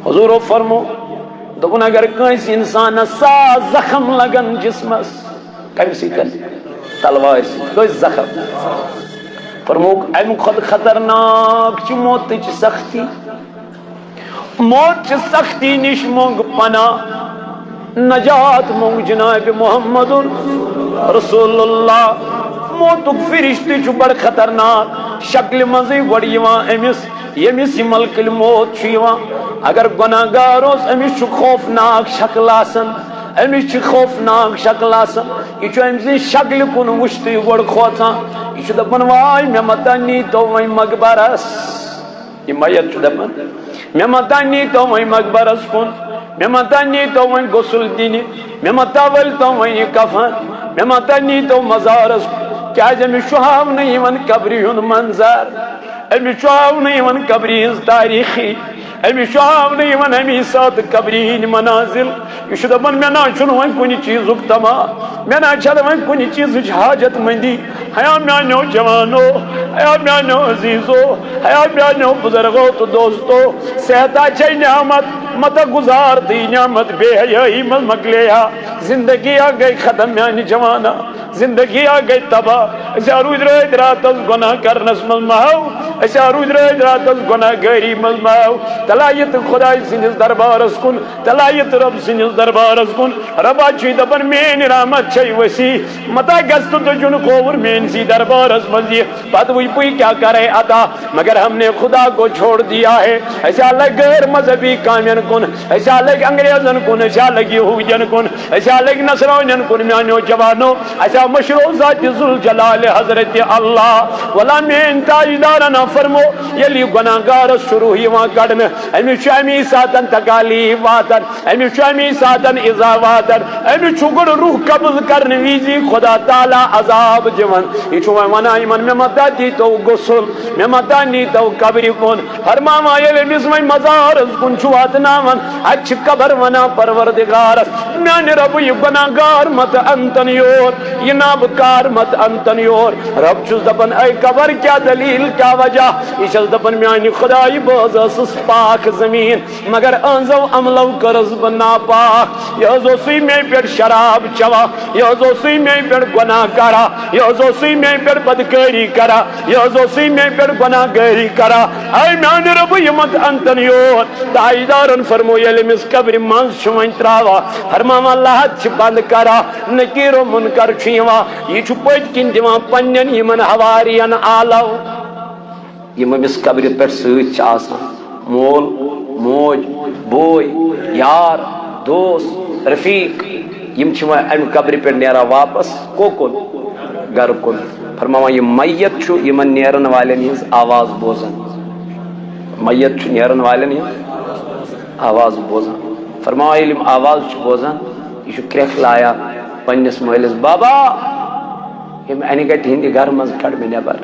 حضور فرمو دپن اگر کنس انسان ساس زخم لگن جسمس کم سیتن تلوار سی زخم فرموک ام خود خطرناک چھ موت چھ سختی موت چھ سختی نش مونگ پناہ نجات مونگ جناب محمد رسول اللہ موتک فرشتہ چھ بڑ خطرناک شکل مزی گوڑ یوان امس یمس یہ ملکل موت چھ یوان اگر گناہ گار اس امس چھ خوفناک شکل آسن امس چھ خوفناک شکل آسن یہ امس شکل کن وشتی گوڑ کھوتان یہ دپن وائی میں متنی تو وی مقبرس یہ میت دپن میں متنی تو وی مقبرس کن میں متنی تو وی غسل دینی میں متول تو وی کفن میں متنی تو مزارس کیا امس شہاو نہیں ون قبری ہن منظر امس شہاو نہیں ون قبری ہن تاریخی امس شہاو نہیں ون امی سات قبری ہن منازل یہ دپن میں نا چھن ون کن چیزک تمام میں نا چھن ون کن چیز حاجت مندی ہیا میانو جوانو ہیا میانو عزیزو ہیا میانو بزرگو تو دوستو صحتا چھ نعمت مت گزار دی نعمت بے حیائی مل مکلیا زندگی آ گئی ختم میانی جوانا زندگی آ گئی تباہ اسے روز رات رات از گناہ کرنس مل مہو اسے روز رات رات از گناہ گری مل مہو تلایت خدای سنس دربارس کن تلایت رب سنس دربارس کن ربا چی دپن مین رحمت چی وسیع متا گست تو جن کوور مین سی دربارس مزی بات وہی پوئی کیا کرے عطا مگر ہم نے خدا کو چھوڑ دیا ہے ایسا الگ غیر مذہبی کامین کن ایسا الگ انگریزن کن ایسا الگ یہودین کن ایسا الگ نصرانین کن میانو جوانو ایسا مشروع ذات ذوالجلال حضرت اللہ ولا مین تاجدارنا فرمو یلی گناہگار شروع ہی وہاں کڑن امی شامی ساتن تکالیف واتن امی شامی ساتن اذا واتن امی چکر روح قبض کرن ویزی خدا تعالی عذاب جوان یہ چھوئے ونائی من میں مدہ دی تو غسل میں مدہ نی تو قبری کن ہر ماما یلی مزمائی مزارز کن چھوات نامن اچھ قبر ونا پروردگار میان رب یہ گناہگار مت انتنیور یہ نابکار مت انتنیور رب چوز دپن اے قبر کیا دلیل کیا وجہ یہ چوز دپن میانی خدای بازس پاک زمین مگر انزو عملو کرز بنا پاک یہ زو سی میں پر شراب چوا یہ زو سی میں پر گناہ کرا یہ زو سی میں پر بدکاری کرا یہ زو سی میں پر گناہ گاری کرا اے میان رب یہ مت انتنیور تائیدارن فرمو یلی مس قبر منز چھوائن تراوا فرمام اللہ چھ بند کرا نکیر و منکر چھیوا یہ چھو پوچ کن دیوان پنین یہ من حوارین آلو یہ مس قبر پر سوچ آسا مول موج بوئی یار دوست رفیق یم چھو ام قبر پر نیرا واپس کو کن گر کن فرماما یہ میت چھو یہ من نیرن والے نیز آواز بوزن میت چھو نیرن والے نیز آواز بوزن فرمایا علم آواز چھو بوزن یہ چھو کرک لایا پنیس مہلس بابا یہ اینی گٹ ہندی گھر مز کڑ میں نبر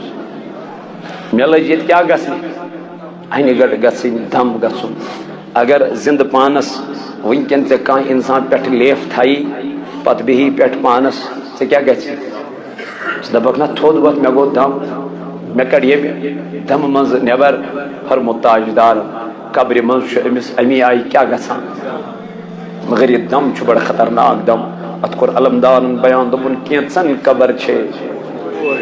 میں لجیت کیا گسنی اینی گٹ گسن دم گسن اگر زند پانس ونکن تے کان انسان پیٹھ لیف تھائی پت بھی پیٹھ پانس سے کیا گسی دبک نا تھود وقت میں گو دم میں کڑ یہ دم مز نبر ہر متاجدار قبر مز امس امی آئی کیا گسان مگر یہ دم چھ بڑا خطرناک دم اتکر علمدارن بیان دبن کینچن قبر چھے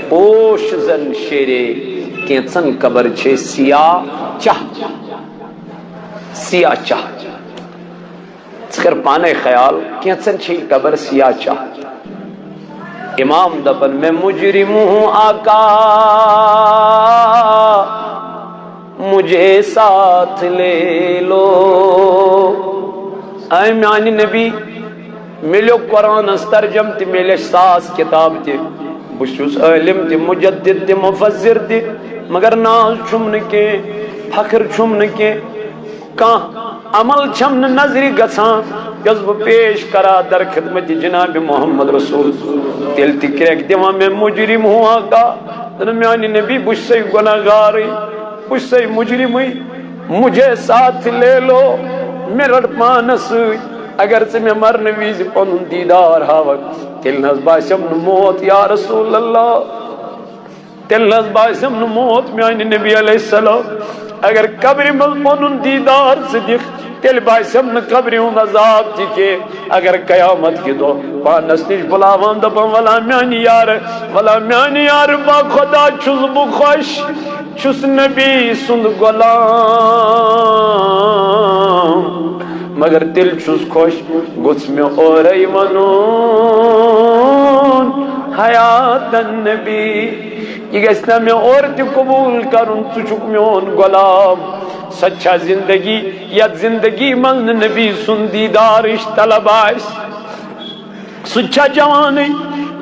پوش زن شیرے کینچن قبر چھے سیاہ چاہ سیاہ چاہ ذکر پانے خیال کینچن چھے قبر سیاہ چاہ امام دبن میں مجرم ہوں آقا مجھے ساتھ لے لو اے میانی نبی ملو قرآن استرجم تی ملش ساس کتاب تی بشوس علم تی مجدد تی مفسر تی مگر ناز چھمن کے فخر چھمن کے کان عمل چھمن نظری گسان جذب پیش کرا در خدمت جناب محمد رسول تیل تی کریک دیوان میں مجرم ہوں آقا درمیانی نبی بش سے گناہگاری بش سے مجرمی مجھے ساتھ لے لو میرا پانس اگر سے میں مرن ویز پنن دیدار ہاوت تیل نز باسم موت یا رسول اللہ تیل نز باسم موت میانی نبی علیہ السلام اگر قبر مل پنن دیدار صدیق تیل باسم نا قبر ہوں عذاب تھی اگر قیامت کی دو پانس نش بلاوان دپان ولا میانی یار با خدا چھس بخوش چھس نبی سند غلام مگر دل چھس خوش گوس میں اورے ونون حیات النبی یہ گھنا میں اور تہ قبول کرن ژٕ چھُکھ میون غلام سچا زندگی یت زندگی من نبی سن دیدارش طلب آس سچا جوان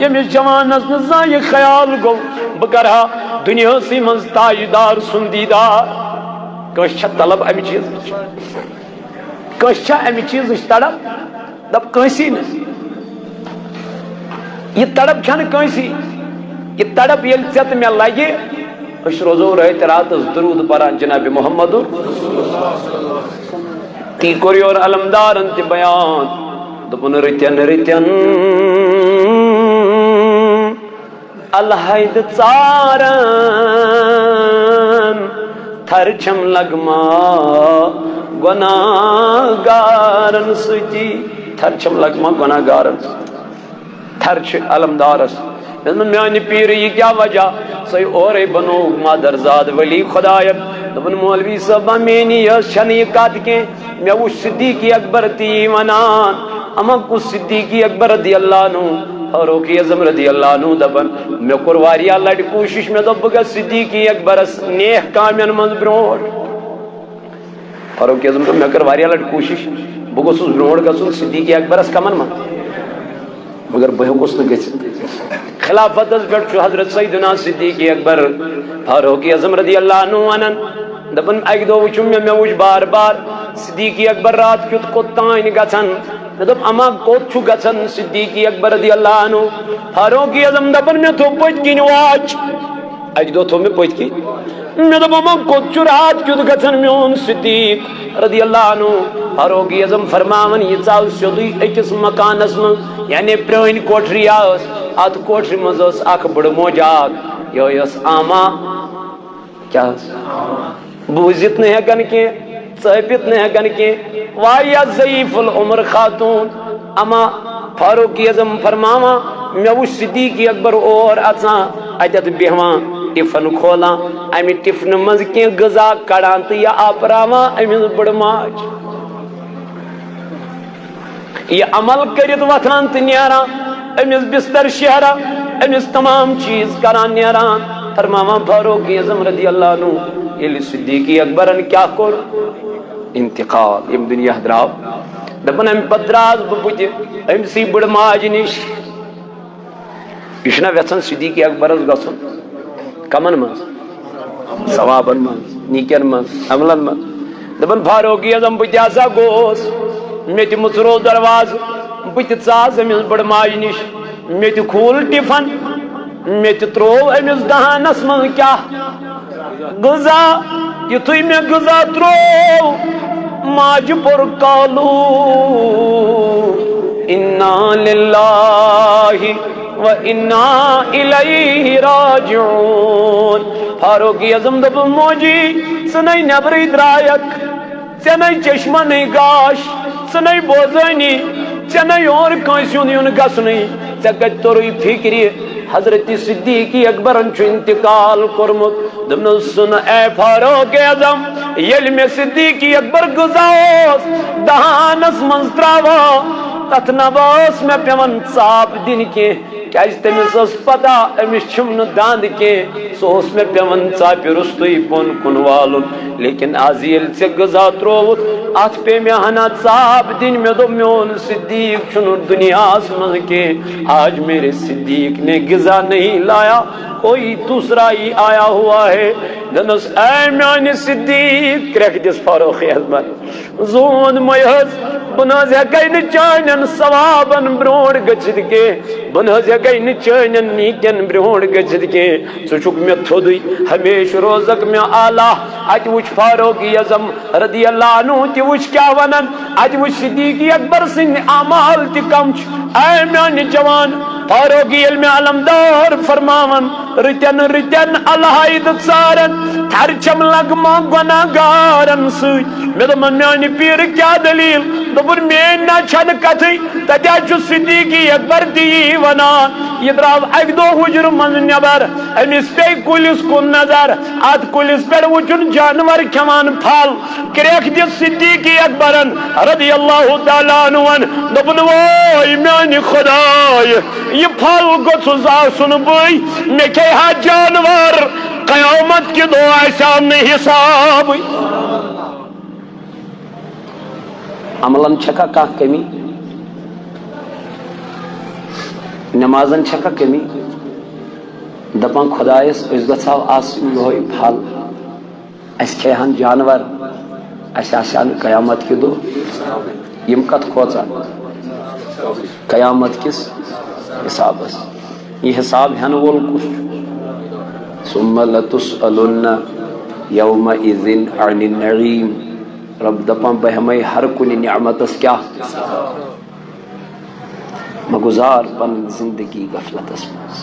یمس جوانس نزائے خیال گو بہ کرہا دنیا سی من تاجدار سن دیدار کس طلب امہ چیز کس امہ چیز تڑپ دپ کنسی نا یہ تڑپ چھن کنسی یہ تڑپ یل ژت مے لگہ اس روزو رہت رات درود پران جناب محمد تی کوریور علمدارن تی بیان دپن رتین رتین الحید ژارن تھرچم لگما گناہگارن ستی تھرچم لگما گناہگارن تھرچ علمدارس میانی پیر یہ کیا وجہ سی اور بنو مادرزاد ولی خدایت دپن مولوی صاحب مینی یس چھن یہ کت کی مے وچ صدیق اکبر تی ونان اما کو صدیق اکبر رضی اللہ عنہ فاروق اعظم رضی اللہ عنہ دپن مے کور واریاہ لٹ کوشش مے دپ بہ صدیق اکبرس نیک کامین من برونٹ فاروق اعظم مے کر واریاہ لٹ کوشش بہ گوسس برونٹ گژھن صدیق اکبرس کمن من مگر بہ ہیوکس نہ گژھِتھ خلافت پہ حضرت سیدنا صدیق اکبر فاروق اعظم رضی اللہ عنہ ونان دپن اکہ دہ وچھم مے وچھ بار بار صدیق اکبر رات کیت کوت تان گژھان مے دپ اما کوت چھُ گژھان صدیق اکبر رضی اللہ عنہ فاروق اعظم دپن مے تھو پت کن واچ اکہ دہ تھو مے پت کن مے دپ اما کوت چھُ رات کیت گژھان میون صدیق رضی اللہ عنہ فاروق اعظم فرماون یہ ژاو سیودے اکس مکانس من یعنی پرٲنۍ کوٹھری ٲس ات کوٹھری مز اخ بڑ موجاک یہ آما کیا بوزت نہ ہیکن کی ژٲپِتھ نہ ہیکن کی واریاہ ضعیف العمر خاتون اما فاروق اعظم فرماوا مے وچھ صدیق اکبر اور اژان اتت بیہوان ٹفن کھولان امہ ٹفن مز کی غذا کڑان تو یہ آپراوان امس بڑ ماج یہ عمل کرت وتھان تو نیران امس بستر شہران امس تمام چیز کران نیران فرماوان فاروق اعظم رضی اللہ عنہ یل صدیق اکبرن کیا کور انتقال یم دنیا دراو دپن ام پتہ دراس بہ بُتھ امسی بڑ ماج نش یہ ویژھان صدیق اکبرس گژھن کمن مز ثوابن مز نیکین مز عملن مز دپن فاروق اعظم بہ تہ ہسا گوس مے تہ مژرو درواز بہ تہ ژاس امس بڑ ماج نش مے تہ کھول ٹفن مے تہ ترو امس دہانس من کیا غذا یتھے مے غذا ترو ماج پور کالو انا للہ و انا الیہ راجعون فاروق اعظم دپ موجی ژٕ نبر درائک ژے چشمہ نہیں گاش ژٕ بوزانی ژے اور کٲنٛسہِ ہُنٛد یُن گژھنٕے ژے کتہِ توٚرُے فکرِ حضرت صدیق اکبرن چھُ انتقال کوٚرمُت دوٚپنس سُن اے فاروق اعظم ییٚلہِ مےٚ صدیق اکبر غذا اوس دہانس منٛز تراوان تتھ نبا ٲس مےٚ پیوان ژاپ دِنۍ کینٛہہ کیازِ تٔمِس ٲس پتہ أمِس چھُم نہٕ دند کینٛہہ سُہ اوس مےٚ پیوان ژاپہِ روٚستُے بۄن کُن والُن لیکن آز ییٚلہِ ژےٚ غذا ترووُتھ اتھ پے مےٚ ہنا ژاپ دِنۍ مےٚ دوٚپ میون صدیق چھُنہٕ دُنیاہس منٛز کینٛہہ آج میرے صدیق نے غذا نہیں لایا کوئی دوسرا ہی آیا ہوا ہے دنس اے میانہِ صدیق کرٛٮ۪کھ دِس فاروق اعظمن زون مے حظ بہٕ نہ حظ ہیٚکے نہٕ چانٮ۪ن ثوابن برونٛٹھ گٔژھِتھ کینٛہہ بہٕ نہ حظ ہیٚکے نہٕ چانٮ۪ن نیٖکٮ۪ن برونٛٹھ گٔژھِتھ کینٛہہ ژٕ چھُکھ مےٚ تھوٚدُے ہمیشہ روزکھ مےٚ اعلیٰ اتہِ وٕچھ فاروق اعظم رضی اللہ عنہ تہِ وٕچھ کیاہ ونان اتہِ وٕچھ صدیق اکبر سٕنٛدۍ اعمال تہِ کم چھِ اے میانہِ جوان فاروق ییٚلہِ مےٚ علمدار فرماون رتن رتن الحید ژارن تھرچم لگما گناہگارن ست مے دوٚپمس میانہِ پیر کیا دلیل دوٚپُن میٲنۍ نا چھنہ کتھٕے تتہِ چھُ صدیقی اکبر تہِ یی ونان یہ درٛاو اکہِ دۄہ حجرٕ منٛز نٮ۪بر أمِس پیٚیہِ کُلِس کُن نظر اتھ کُلِس پٮ۪ٹھ وٕچھُن جانور کھٮ۪وان پھل کرٛیکھ دِژ صدیقی اکبرن رضی اللہ تعالیٰ عنہن دوٚپُن وٲے میانہِ خۄداے یہ پھل گوٚژھُس آسُن بٕے مےٚ کھیٚیہِ ہا جانور قیامت کہِ دۄہ آسہِ نہٕ حسابٕے عملن چھکا کانٛہہ کمی نمازن چھکا کمی دپان خدایس أسۍ گژھو آسُن یہوے پھل اَسہِ کھیٚہن جانور اَسہِ آسہِ ہا نہٕ قیامت کہِ دۄہ یِم کتھ کھوژان قیامت کس حسابس یہ حساب ہٮ۪نہٕ وول کُس چھُ ثم لتسألن یومئذ عن النعیم رب دپان بہٕ ہٮ۪مے ہر کُنہِ نعمتس کیاہ مہ گُزار پنٕنۍ زندگی غفلتس منٛز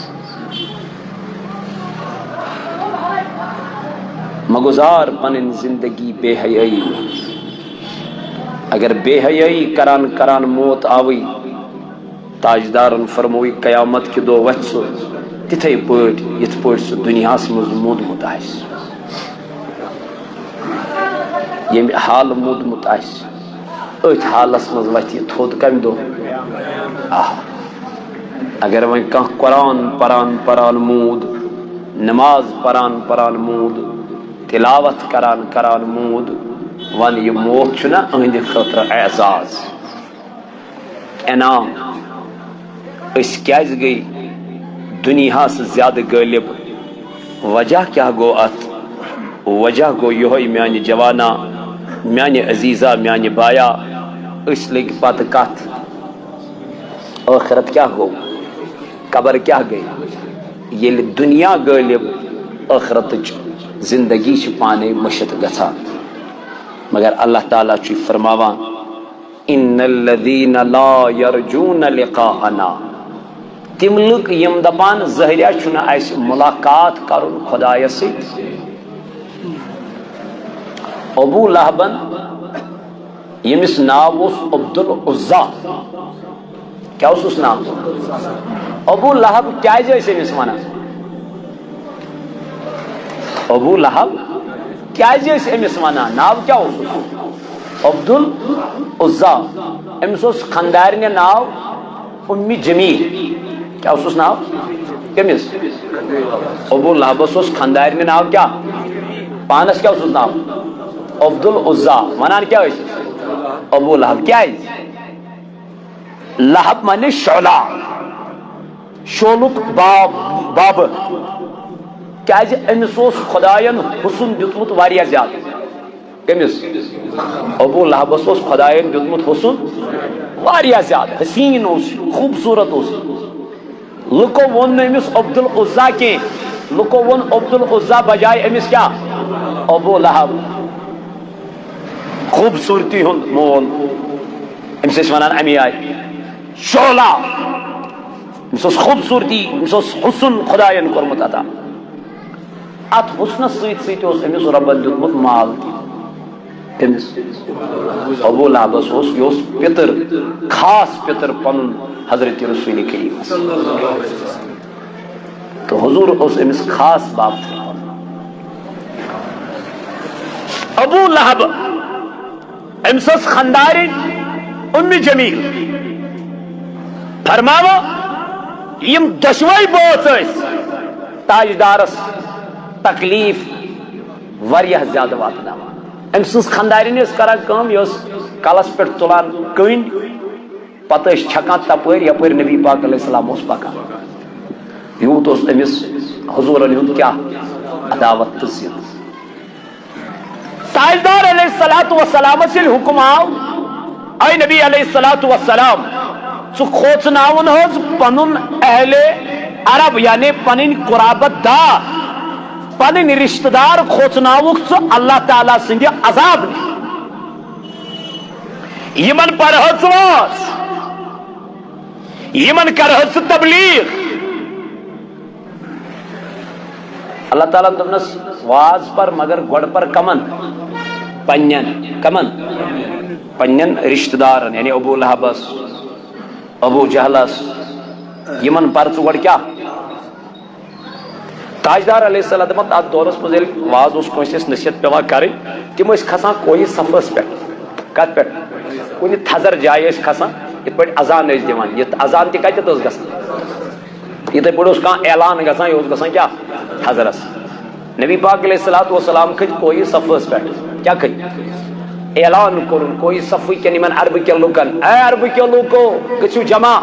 مہ گُزار پنٕنۍ زندگی بے حیٲیی منٛز اگر بے حیٲیی کران کران موت آوٕے تاجدارن فرمووُے قیامت کہِ دۄہ وتھِ سُہ تِتھے پٲٹھۍ یِتھ پٲٹھۍ سُہ دُنیاہس منٛز موٗدمُت آسہِ ییٚمہِ حالہٕ موٗدمُت آسہِ أتھۍ حالس منٛز وتھِ یہِ تھوٚد کمہِ دۄہ اگر وۄنۍ کانٛہہ قرآن پران پران موٗد نماز پران پران موٗد تلاوت کران کران موٗد ون یہِ موت چھُنہ أہنٛدِ خٲطرٕ اعزاز انعام أسۍ کیازِ گٔے دُنیاہس زیادٕ غٲلب وجہ کیاہ گوٚو اتھ وجہ گوٚو یِہوے میانہِ جوانا میانہِ عزیزا میانہِ بایا أسۍ لٔگۍ پتہٕ کتھ ٲخرت کیاہ گوٚو قبر کیاہ گٔے ییٚلہِ دُنیا غٲلب ٲخرتٕچ زندگی چھِ پانے مٔشِتھ گژھان مگر اللہ تعالیٰ چھُ فرماوان ان الذین لا یرجون لقاءنا تِم لُکھ یِم دپان زہریا چھُنہٕ اسہِ ملاقات کرُن خۄدایس سۭتۍ ابو لہبن ییٚمِس ناو اوس عبدالعزا کیاہ اوسُس ناو ابو لہب کیازِ ٲسۍ أمِس ونان ابو لہب کیازِ ٲسۍ أمِس ونان ناو کیاہ اوسُس عبدالعزا أمِس اوس خاندارنہِ ناو اُمہِ جمیل کیاہ اوسُس ناو کٔمِس ابو لہبس اوس خاندارنہِ ناو کیاہ پانس کیاہ اوسُس ناو عبدالعزا ونان کیاہ ٲسِس ابو لہب کیازِ لہب معنی شعلہ شولُک بابہٕ کیازِ أمِس اوس خۄداین حُسن دیُتمُت واریاہ زیادٕ کٔمِس ابو لہبس اوس خۄداین دیُتمُت حُسن واریاہ زیادٕ حسیٖن اوس خوٗبصوٗرت اوس لُکو ووٚن نہٕ أمِس عبدالعزا کینٛہہ لُکو ووٚن عبدالعزا بجاے أمِس کیاہ ابو لہب خوٗبصوٗرتی ہُنٛد مول أمِس ٲسۍ ونان امی آیہِ شعلہ أمِس اوس خوٗبصوٗرتی أمِس اوس حُسن خۄداین کوٚرمُت عطا اتھ حُسنس سۭتۍ سۭتۍ اوس أمِس رۄبن دیُتمُت مال تہِ أمِس ابو لہبس اوس یہِ اوس پِتٕر خاص پِتٕر پنُن حضرت رسول کریم تہٕ حضور اوس أمِس خاص باپ ابو لہب أمِس ٲس خاندارِنۍ اُمہِ جمیل فرماوو یِم دۄشوے بٲژ ٲسۍ تاجدارس تکلیف واریاہ زیادٕ واتناوان أمۍ سٕنٛز خاندارِنۍ ٲس کران کٲم یہِ ٲس کلس پٮ۪ٹھ تُلان کٔنۍ پتہٕ ٲسۍ چھکان تپٲرۍ یپٲرۍ نبی پاک علیہ السلام اوس پکان یوٗت اوس أمِس حضوٗرن ہُنٛد کیاہ عداوت تہٕ ضد تاجدار علیہ الصلوۃ والسلامس ییٚلہِ حُکم آو اے نبی علیہ الصلوۃ والسلام ژٕ کھوژناوُن حظ پنُن اہلِ عرب یعنی پنٕنۍ قرابت دار پنٕنۍ رشتہٕ دار کھوژناوُکھ ژٕ اللہ تعالیٰ سٕنٛدِ عذاب یِمن پرہَس واز یِمن کرہَس ژٕ تبلیغ اللہ تعالیٰ دس واز پر مگر گوڑ پر کمن پنن رشتہ دارن یعنی ابو لہبس ابو جہلس یمن پر گوڑ کیا تاجدار علیہ السلام ات دورس مز واز اس کنس نصیحت پیوان کریں تم کھسان کوئی صفس پہ کت پہ کن تھزر جائے کھسان ات پہ اذان دان یہ اذان تہ کتھ گھان اتھے پہ کھانا اعلان گھان یہ گھان کیا تھزرس نبی پاک علیہ الصلوۃ والسلام کھت کوئی صفس پہ کیا کھت اعلان کورن کوئی صف کن عرب کے لکن اے عرب کے لوکو گھو جمع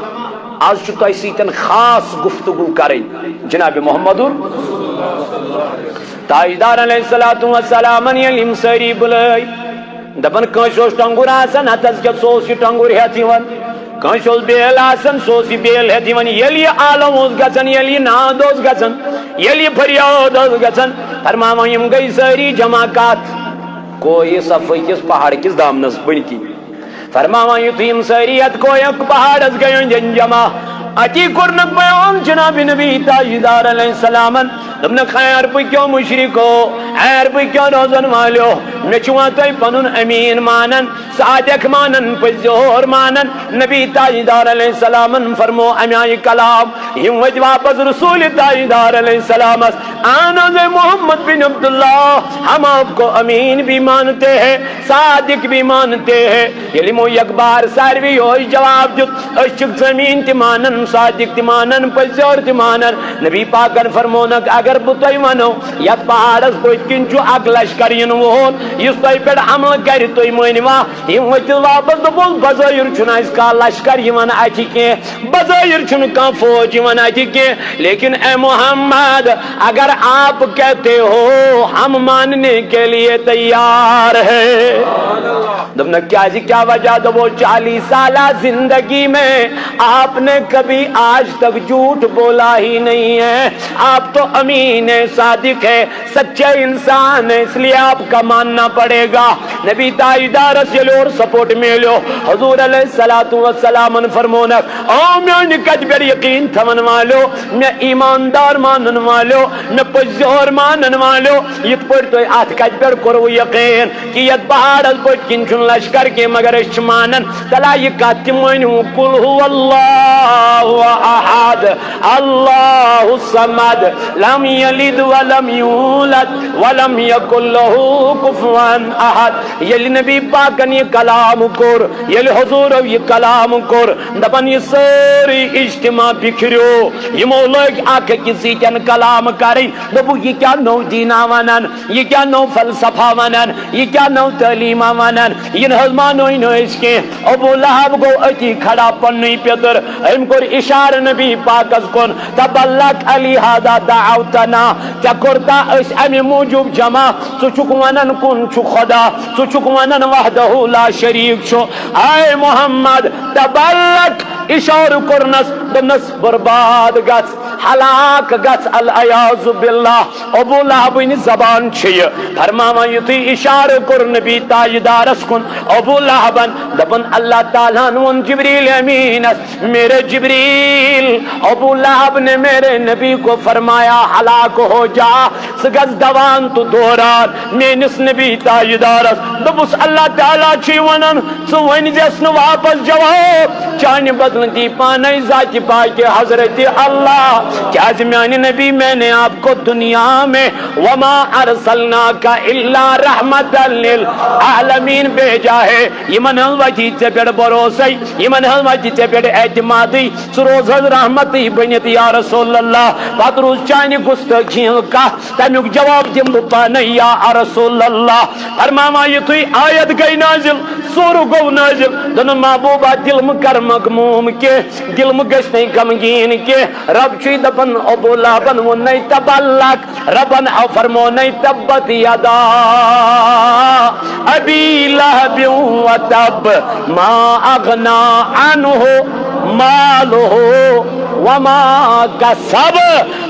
آج تہ سیتن خاص گفتگو کریں جناب محمد تاجدار علیہ الصلوۃ والسلام یلیم سری بلائے دپن کنس ٹنگر آسان ہتس کیا سوس ٹنگر ہت کنس بیل آسان سوس بیل ہت یل عالم گھن یل ناد گھن یل فریاد گھن فرماوان یم گئی ساری جماعت کوئی صف کس پہاڑ کس دامنس بن کی فرماوان یتھیم ساری ات کویک پہاڑس گئی جمع اتی کرنک بیان جناب نبی تاجدار علیہ السلام دمن خیر پکیو مشرکو خیر پکیو روزن والو مچوا تھی پنن امین مانن صادق مانن پزور مانن نبی تاجدار علیہ السلام فرمو امیائی کلام یم وجہ واپس رسول تاجدار علیہ السلام آنا محمد بن عبداللہ ہم آپ کو امین بھی مانتے ہیں صادق بھی مانتے ہیں علمو یک بار ساروی ہوئی جواب دیت اشک زمین تی مانن صادق تی مانن پزور تی مانن نبی پاکن فرمونک اگر بتائی ونو یت پہاڑس پوچ کن چو اگ لشکر ین وول یس تائی پیڑ حمل کر توی مونوا یم وچ واپس دبول بظاہر چھنا اس کا لشکر یمن اچھی کے بظاہر چھن کا فوج یمن اچھی کے لیکن اے محمد اگر آپ کہتے ہو ہم ماننے کے لیے تیار ہے دبنا کیا جی کیا وجہ دو وہ 40 سالہ زندگی میں آپ نے کبھی آج تک جھوٹ بولا ہی نہیں ہے آپ تو امین ہے صادق ہے سچے انسان ہے اس لیے آپ کا ماننا پڑے گا نبی تاجدار سے لور سپورٹ میلو حضور علیہ الصلوۃ والسلام فرمونک او میں نکت پر یقین تھمن والو میں ایماندار مانن والو میں پزور مانن والو یہ پر تو ات کت پر کرو یقین کہ یہ پہاڑ پر کنچن لشکر کے مگر اس مانن تلا یہ کت مانو قل هو اللہ احد اللہ الصمد لم یلد ولم یولد ولم یکن له کفوا احد یلی نبی پاک نے کلام کور یلی حضور یہ کلام کور دپن یہ ساری اجتماع بکھریو یمو لوگ آکھ کسی کن کلام کریں دپو یہ کیا نو دینا ونن یہ کیا نو فلسفہ ونن یہ کیا نو تعلیم ونن یہ حضمانو نو اس کے ابو لہب کو اتی کھڑا پنی پیتر ہم کو اشار نبی پاک از کن تبلک علی ہادا دعوتنا کیا کرتا اس امی موجب جمع سچک ونن کن چو خدا سچک ونن وحدہ لا شریک شو اے محمد تبلک اشار کرنس دنس برباد گس ہلاک گس العیاذ باللہ ابو لہب ان زبان چھے فرماما یتی اشار کر نبی تاجدارس کن ابو لہبن دبن اللہ تعالیٰ نون جبریل امینس میرے جبریل ابو لہب نے میرے نبی کو فرمایا ہلاک ہو جا سگز دوان تو دوران مینس نبی تاجدارس دبس اللہ تعالیٰ چھی ونن سو ون جسن واپس جواب چانی بدلتی پانے ذاتی پاک حضرت اللہ کیا زمیانی نبی میں نے آپ کو دنیا میں وما ارسلناکا الا رحمتا للعالمین بھیجا ہے یہ من حلوتی تے پیڑ بروسی یہ من حلوتی تے پیڑ اعتمادی سروز رحمتی بنیت یا رسول اللہ پاتروز چانی گستگین کا تمیک جواب دیم پانے یا رسول اللہ فرماما یہ توی آیت گئی نازل سورو گو نازل دن محبوبہ دل مکر مغموم کے دل مگش نہیں کمگین کے رب چی دبن ابو لہبن و نہیں تبلک ربن او فرمو نہیں تبت یدا ابی لہب و تب ما اغنا عنہ مالہ وما کسب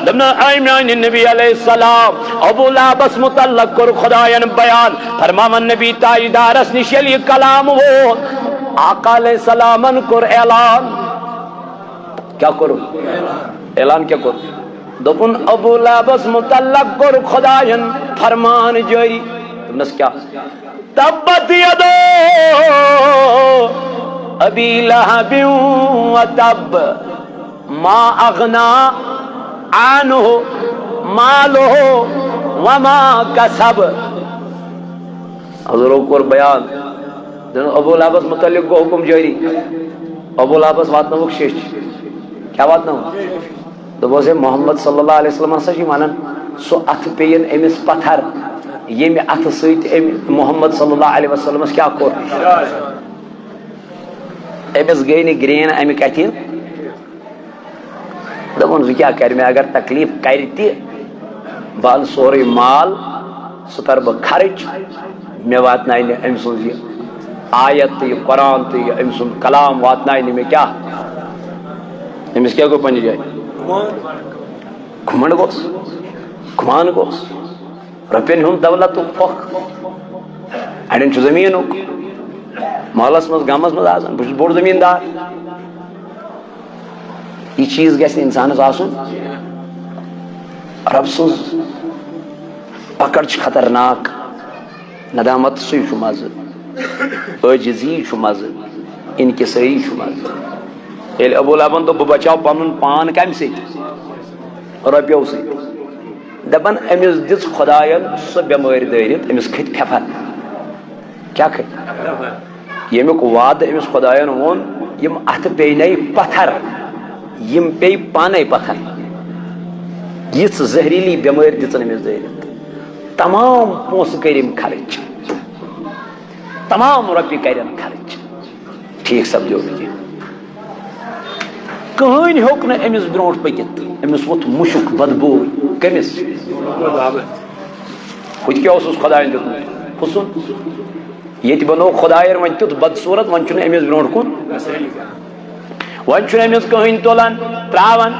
دمنا ایمان نبی علیہ السلام ابو لہبس متعلق کر خدایان بیان فرماون نبی تاجدارس نشیلی کلام وہ آقا علیہ السلام کر اعلان کیا کرو اعلان کیا کرو دپن ابو لہبس متعلق کور خداین فرمان جاری دپنس کیا تبت یدو ابی لہب وتب ما اغنا عنہ مالہ وما کسب حضور کور بیان ابو لہبس متعلق گو حکم جاری ابو لہبس واتنوک شیش کیا واتنوک دپوس محمد صلی اللہ علیہ وسلم ہسا ونان سو ات پین امس پتھر یم ات ست محمد صلی اللہ علیہ وسلم کیا کور امس گئی نی گرین امہ کتھ دپن سہ کیا کر اگر تکلیف کر تہ بہٕ سورے مال سہ کر بہ خرچ مے واتنائے ام سن یہ آیت تو یہ قرآن تو یہ ام سن کلام واتنائے مے کیا امس کیا گو پنہ جائے گھمنڈ گوس گمان گوس رۄپین ہند دولت پھۄکھ اڑین چھ زمینک محلس مز گامس مز آسان بہٕ چھُس بوٚڑ زمیندار یہ چیز گژھِ انسانس آسن رب سٕنٛز پکڑ چھ خطرناک ندامت سی چھ مزٕ عاجزی چھ مزٕ انکساری چھ مزٕ ییٚلہِ ابو لہبن دوٚپ بہٕ بچاو پنُن پان کمہِ سۭتۍ رۄپیو سۭتۍ دپان أمس دِژ خۄداین سۄ بٮ۪مٲرۍ دٲرِتھ أمس کھٔتۍ پھٮ۪پھر کیٛاہ کھٔتۍ ییٚمیُک وعدٕ أمس خۄداین ووٚن یِم اتھٕ پیٚینے پتھر یِم پیٚیہِ پانے پتھر یِژھ زہریلی بٮ۪مٲرۍ دِژن أمس دٲرِتھ تمام پونسہٕ کٔرِم خرچ تمام رۄپیہِ کرن خرچ ٹھیک سپدیو نہٕ کینٛہہ کٕہٕنۍ ہیوٚک نہٕ أمس برونٛٹھ پٔکِتھ أمس ووٚتھ مُشُک بدبوٗ کٔمِس ہُتہِ کیٛاہ اوسُس خۄداین دیُتمُت حُسُن ییٚتہِ بنوو خۄداین وۄنۍ تیُتھ بدصوٗرت وۄنۍ چھُنہٕ أمس برونٛٹھ کُن وۄنۍ چھُنہٕ أمس کٕہٕنۍ تُلان ترٛاوان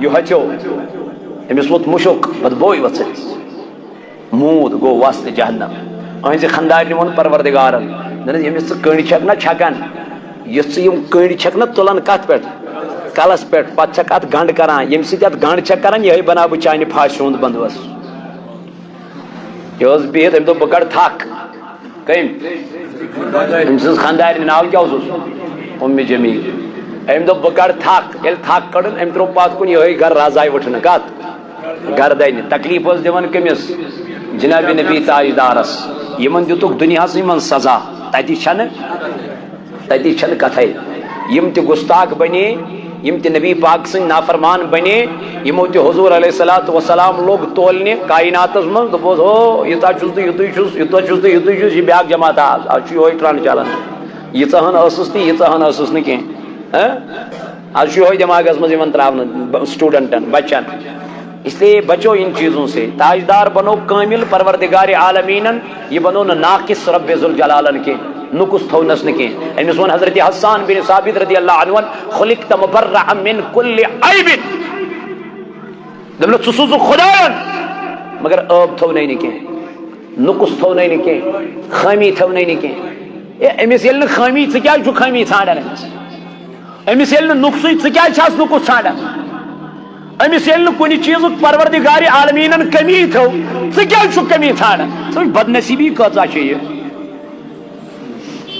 یہِ ہۄژیو أمس ووٚتھ مُشُک بدبوٗ ؤژھ أمس موٗد گوٚو وسط جہنم أہنٛزِ خانٛدارنہِ ووٚن پروردگارن دپنس ییٚمِس ژٕ کٔنڈۍ چھکھ نا چھکان یُس ژٕ یِم کٔنڈۍ چھکھ نا تُلان کتھ پٮ۪ٹھ کلس پٮ۪ٹھ پتہٕ چھکھ اتھ گنڈ کران ییٚمہِ سۭتۍ اتھ گنڈ چھکھ کران یِہے بناو بہٕ چانہِ پھاسہِ ہُنٛد بندوبست یہِ ٲس بِہِتھ أمۍ دوٚپ بہٕ کڑٕ تھکھ کٔمۍ أمۍ سٕنٛز خانٛدارنہِ ناو کیٛاہ اوسُس اُمہِ جمیٖل أمۍ دوٚپ بہٕ کڑٕ تھکھ ییٚلہِ تھکھ کٔڑٕن أمۍ ترٛوو پتھ کُن یِہے گرٕ رازاے وٕٹھنہٕ کتھ گردنہِ تکلیٖف ٲس دِوان کٔمِس جناب نبی تاجدارس یِمن دِتُکھ دُنیاہسٕے منٛز سزا تتہِ چھنہٕ کتھے یِم تہِ گُستاخ بنے یِم تہِ نبی پاک سٕنٛدۍ نافرمان بنے یِمو تہِ حضوٗر علیہ الصلوۃ والسلام لوگ تولنہِ کائناتس منٛز دوٚپُس ہو یوٗتاہ چھُس تہٕ یُتُے چھُس یوٗتاہ چھُس تہٕ یُتُے چھُس یہِ بیاکھ جماعت آز چھُ یِہوے ٹرٛن چلان ییٖژاہن ٲسٕس تہٕ ییٖژاہن ٲسٕس نہٕ کینٛہہ آز چھُ یِہوے دٮ۪ماغس منٛز یِوان ترٛاونہٕ سٹوٗڈنٹن بچن اس لیے بچو ان چیزوں سے تاجدار بنو کامل پروردگار عالمینن یہ بنو نہ ناقص رب ذوالجلالن کے نقص تھونس نہ کے امس ون حضرت حسان بن ثابت رضی اللہ عنہ خلقت مبرعا من كل عیب دمن ژٕ سوٗزُکھ خداین مگر عٲب تھونٕے نہٕ کینٛہہ نقص تھونٕے نہٕ کینٛہہ خٲمی تھونٕے نہٕ کینٛہہ أمِس ییٚلہِ نہٕ خٲمی ژٕ کیٛازِ چھُکھ خٲمی ژھانڈان أمِس ییٚلہِ نہٕ نقصٕے ژٕ کیٛازِ چھَس نقص ژھانڈان أمِس ییٚلہِ نہٕ کُنہِ چیٖزُک پروردگار عالمیٖنن کمی تھٲو ژٕ کیٛازِ چھُکھ کمی ژھانڈان ژٕ وٕچھ بدنصیٖبی کۭژاہ چھِ یہِ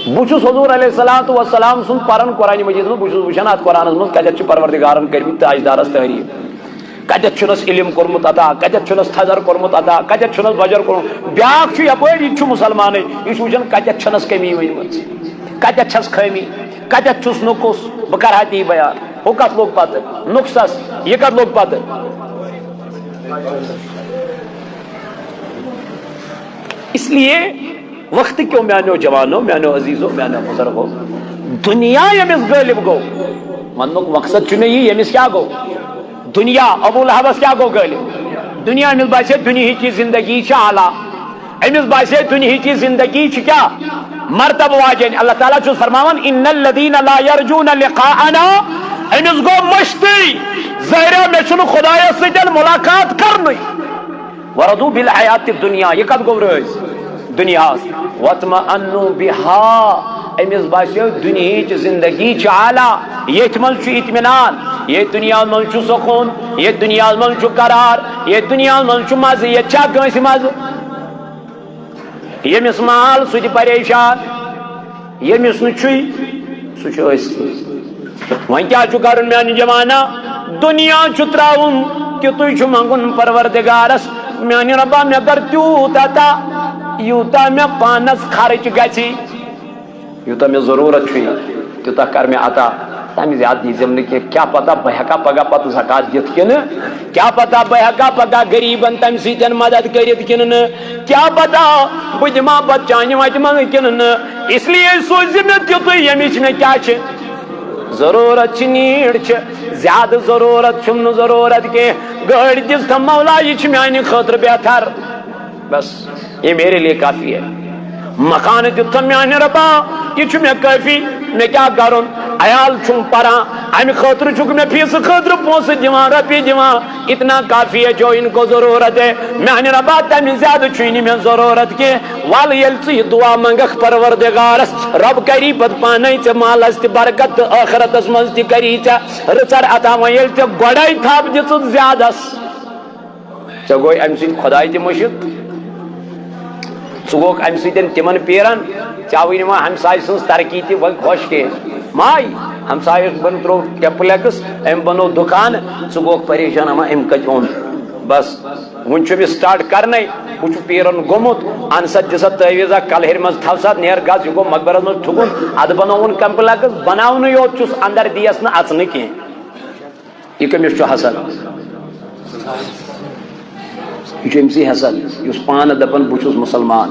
بہٕ چھُس حضوٗر علیہ الصلوۃ والسلام سُنٛد پران قرآنہِ مجیٖدس منٛز بہٕ چھُس وٕچھان اتھ قرآنس منٛز کتٮ۪تھ چھِ پروردگارن کٔرمٕتۍ تاجدارس تعریٖف کتٮ۪تھ چھُنس علم کوٚرمُت عطا کتٮ۪تھ چھُنس تھزر کوٚرمُت عطا کتٮ۪تھ چھُنس بجر کوٚرمُت بیاکھ چھُ یپٲرۍ یہِ تہِ چھُ مُسلمانٕے یہِ چھُ وٕچھان کتٮ۪تھ چھنس کمی ؤنمٕژ کتٮ۪تھ چھس خٲمی کتٮ۪تھ چھُس نقص بہٕ کرٕ ہا تی بیان ہُہ کتھ لوٚگ پتہٕ نقصس یہِ کتھ لوٚگ پتہٕ اس لیے وقت کیوں میانو جوانو میانو عزیزو میانو بزرگو دنیا یمس غالب گو وننک مقصد چھ یہ یمس کیا گو دنیا ابو لہبس کیا گو غالب دنیا امس باسے دنیا کی زندگی چھ اعلی امس باسے دنیا کی زندگی چھ کیا مرتبہ واجن اللہ تعالیٰ چھ فرماون ان الذين لا يرجون لقاءنا امس گو مشتی ظاہر میں چھ خدایا سۭتۍ ملاقات کرنی وردو بالحیات الدنیا یہ کت گو رز دنیا وطمئنوا بها امس باسیو دنیا زندگی چھ اعلی یتھ من چھ اطمینان یہ دنیا من چھو سکون، یہ دنیا من چھو قرار، یہ دنیا من چھو مزہ، یہ چھا کنسی مزہ؟ یمس مال سہ پریشان، یمس نچھوئی سہ وۄنۍ کیٛاہ چھُ کرُن میانہِ جوانہ؟ دنیا چھُ تراوُن کہ تُہۍ چھُ منگُن پروردگارس میانہِ رۄبا مےٚ کر تیوٗت عطا یوٗتاہ مےٚ پانس خرچ گژھِ، یوٗتاہ مےٚ ضروٗرت چھُ تیوٗتاہ کر مےٚ عطا، تمہِ زیادٕ دیٖزٮ۪م نہٕ کینٛہہ۔ کیٛاہ پتہ بہٕ ہٮ۪کا پگاہ پتہٕ زکات دِتھ کِنہٕ، کیٛاہ پتہ بہٕ ہٮ۪کا پگاہ غریٖبن تمہِ سۭتۍ مدد کٔرِتھ کِنہٕ نہٕ، کیٛاہ پتہ بہٕ دِما پتہٕ چانہِ وتہِ منٛز کِنہٕ نہٕ، اس لیے سوٗزِ مےٚ تیُتُے ییٚمِچ مےٚ کیٛاہ چھِ ضرورت، چھ نیٖڈ چھِ، زیادٕ ضرورت چھُم نہٕ ضرورت کینٛہہ، گٲڑۍ دِژ تھم مولا یہِ چھِ میانہِ خٲطرٕ بہتر، بس یہ میرے لیے کافی ہے۔ مکان دِژ تھم میانہِ رۄبا یہ چھُ مےٚ کٲفی، مےٚ کیٛاہ کرُن؟ عیال چھُم پران، امہِ خٲطرٕ چھُکھ مےٚ فیٖسہٕ خٲطرٕ پونٛسہٕ دِوان، رۄپیہِ دِوان، اتنا کافی ہے جو ان کو ضرورت ہے، میانہِ رۄبا تمہِ زیادٕ چھُے نہٕ مےٚ ضرورت کینٛہہ۔ وَلہٕ ییٚلہِ ژٕ یہِ دعا منگکھ پروردگارس، رۄب کری پتہٕ پانے ژےٚ مالس تہِ برکت تہٕ ٲخرتس منٛز تہِ کری ژےٚ رٕژر عطا۔ وۄنۍ ییٚلہِ ژےٚ گۄڈے تھپھ دِژٕتھ زیادس، ژےٚ گوٚے امہِ سۭتۍ خۄداے تہِ مٔشِد، ژٕ گوٚکھ امہِ سۭتۍ تِمن پیرن، ژےٚ نہٕ وۄنۍ ہمساے سٕنٛز ترقی تہِ وۄنۍ خۄش کینٛہہ، ماے ہمسایس بن ترٛوو کیمپلیکس، أمۍ بنوو دُکان، ژٕ گوٚکھ پریشان اما أمۍ کتہِ اوٚن، بس وۄنۍ چھُ أمِس سٹارٹ کرنے، ہُہ چھُ پیرن گوٚمُت، ان سا دِ سا تعویٖزا کلہِرِ منٛز تھو سا نیر گژھ، یہِ گوٚو مقبرس منٛز ٹھُکُن، ادٕ بنووُن کمپلیکس، بناونٕے یوت چھُس اندر دِیس نہٕ اژنہٕ کینٛہہ، یہِ کٔمِس چھُ حسد؟ یہ چھُ أمسٕے حسد، یُس پانہٕ دپان بہٕ چھُس مُسلمان،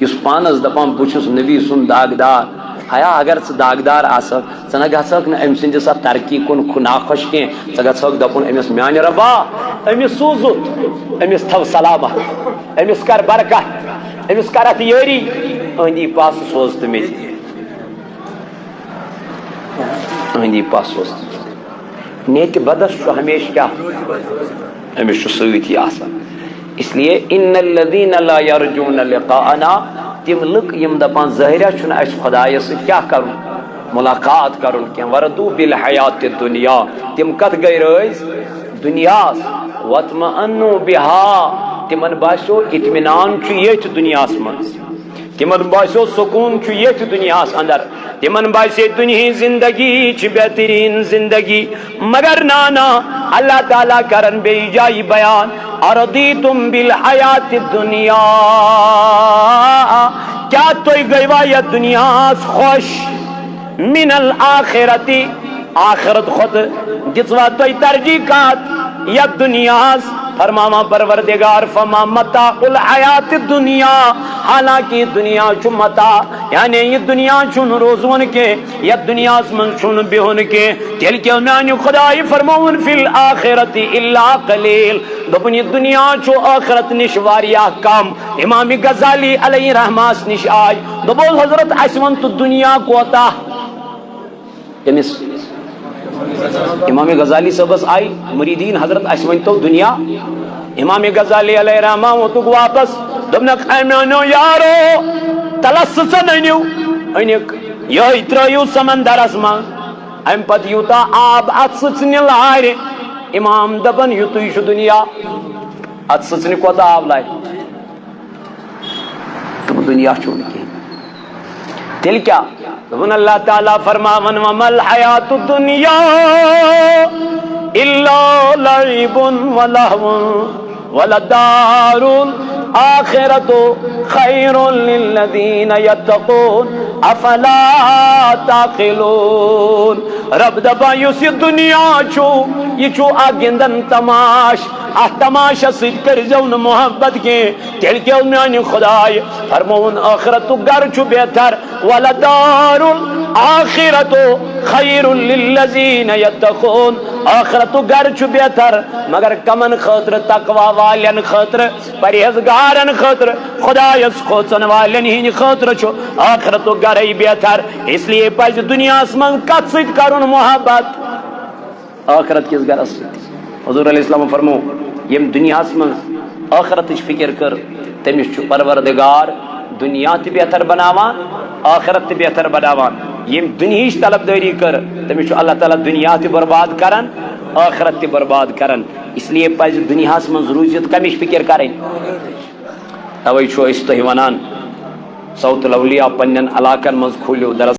یُس پانس دپان بہٕ چھُس نبی سُنٛد داغدار، ہیا اگر ژٕ داغدار آسکھ ژٕ نہ گژھکھ نہٕ أمۍ سٕنٛدِ سا ترقی کُن ناخۄش کینٛہہ، ژٕ گژھکھ دپُن أمِس میانہِ رۄبا أمِس سوٗزُتھ، أمِس تھو سلامت، أمِس کر برکت، أمِس کرتھ یٲری، أہنٛدی پاسہٕ سوز تہٕ مےٚ تہِ، أہنٛدی پاسہٕ سوز تہٕ نیتہِ بدس چھُ ہمیشہ کیٛاہ أمِس چھُ سۭتی آسان۔ اس لیے ان الذین لا یرجون لقاءنا، تم لُکھ یم دپان ظٲہرہ چھُنہٕ اَسہِ خۄدایس سۭتۍ کیٛاہ کرُن، ملاقات کرُن کینٛہہ، وردو بالحیات الدنیا، تم کتھ گٔے رٲضۍ دُنیاہس، واطمأنوا بها، تمن باسیو اطمینان چھُ ییٚتھۍ دُنیاہس منٛز، تمن باسیو سکوٗن چھُ ییٚتھۍ دُنیاہس اندر، تمن باسے دنہی زندگی چھ بہترین زندگی، مگر نانا اللہ تعالیٰ کرن بیٚیہِ جایہِ بیان، اردیتم بالحیات الدنیا، کیا تُہۍ گٔیوا یتھ دنیاہس خوش، من الآخرتی، آخرت کھۄتہٕ دِژوا تُہۍ ترجیح کتھ یتھ دنیاہس؟ فرماوا پروردگار فما متاع الحیات الدنیا، حالانکہ دنیا چھُ متاع، یعنی یہ دنیا چھُنہٕ روزوُن کینٛہہ، یتھ دنیاہس منٛز چھُنہٕ بِہُن کینٛہہ، تیٚلہِ کیٛاہ میانہِ خۄدایہِ فرمووُن فی الآخرتی الا قلیل، دوٚپُن یہِ دنیا چھُ ٲخرت نِش واریاہ کم۔ امام غزالی علیہ رحمٰس نِش آے، دوٚپُس حضرت اسہِ ووٚن تہٕ دنیا کوتاہ، أمِس امام غزالی صٲبس آئی مریدین حضرت اسہِ ؤنۍتو دنیا، امام غزالی علیہ رحمٰ ووتُکھ واپس، دوٚپنکھ اے میٛانیو یارو تلس سٕژن أنِو، أنِکھ یِہوٚے ترٛٲیِو سمندرس منٛز، امہِ پتہٕ یوٗتاہ آب اتھ سٕژنہِ لارِ، امام دپان یُتُے چھُ دنیا، اتھ سٕژنہِ کوتاہ آب لارِ، دوٚپُن دنیا چھُنہٕ کینٛہہ، تیٚلہِ کیٛاہ؟ دوٚپُن اللہ تعالیٰ فرماون وما الحیات الدنیا الا لعب ولہو وللدار الآخرۃ خیر للذین یتقون افلا تعقلون۔ رب دپان یُس یہِ دنیا چھُ یہِ چھُ اکھ گِنٛدن تماش، اتھ تماشس سۭتۍ کٔرۍزیو نہٕ محبت کینٛہہ، تیٚلہِ کیٛاہ میانہِ خۄداے فرمووُن ٲخرتُک گرٕ چھُ بہتر، ولدار الآخرۃ خیر للذین یتقون، ٲخرتُک گرٕ چھُ بہتر مگر کمن خٲطرٕ؟ تقوا والٮ۪ن خٲطرٕ، پرہیزگارن خٲطرٕ، خۄدایس کھوژن والٮ۪ن ہِنٛدِ خٲطرٕ چھُ ٲخرتُک گرے بہتر۔ اس لیے پزِ دنیاہس منٛز کتھ سۭتۍ کرُن محبت؟ ٲخرت کِس گرس سۭتۍ۔ حضور علیہ السلام فرمو ییٚمۍ دنیاہس منٛز ٲخرتٕچ فکر کٔر تٔمِس چھُ پروردگار دنیا تہِ بہتر بناوان، ٲخرت تہِ بہتر بناوان۔ یم دنیاہچ طلب داری کر تمس اللہ تعالیٰ دنیا تہ برباد کران آخرت تہ برباد کران. اس لیے پز دنیاس من روزت کمچ فکر کریں. توے چھو اس تہ ونان صوت الاولیاء پنن علاقن من کھولیو